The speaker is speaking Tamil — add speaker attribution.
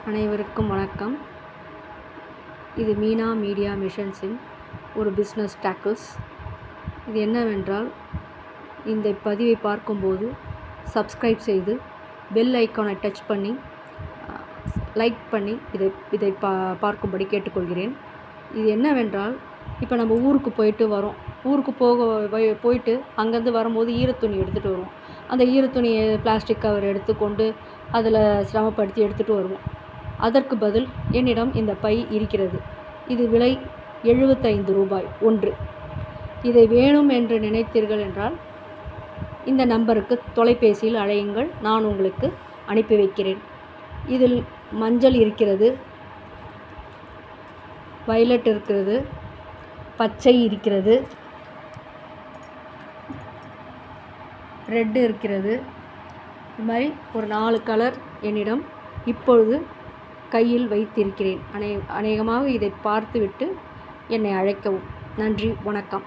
Speaker 1: அனைவருக்கும் வணக்கம். இது மீனா மீடியா மிஷன்ஸின் ஒரு பிஸ்னஸ் டேக்கிள்ஸ். இது என்னவென்றால், இந்த பதிவை பார்க்கும்போது சப்ஸ்கிரைப் செய்து பெல் ஐக்கானை டச் பண்ணி லைக் பண்ணி இதை பார்க்கும்படி கேட்டுக்கொள்கிறேன். இது என்னவென்றால், இப்போ நம்ம ஊருக்கு போயிட்டு வரோம். ஊருக்கு போயிட்டு அங்கேருந்து வரும்போது ஈரத்துணி எடுத்துகிட்டு வருவோம். அந்த ஈரத்துணியை பிளாஸ்டிக் கவர் எடுத்துக்கொண்டு அதில் சிரமப்படுத்தி எடுத்துகிட்டு வருவோம். அதற்கு பதில் என்னிடம் இந்த பை இருக்கிறது. இது விலை 75 ரூபாய் ஒன்று. இதை வேணும் என்று நினைத்தீர்கள் என்றால் இந்த நம்பருக்கு தொலைபேசியில் அழையுங்கள். நான் உங்களுக்கு அனுப்பி வைக்கிறேன். இதில் மஞ்சள் இருக்கிறது, வயலட் இருக்கிறது, பச்சை இருக்கிறது, ரெட்டு இருக்கிறது. இது மாதிரி ஒரு 4 கலர் என்னிடம் இப்பொழுது கையில் வைத்திருக்கிறேன். அநேகமாக இதை பார்த்துவிட்டு என்னை அழைக்கவும். நன்றி, வணக்கம்.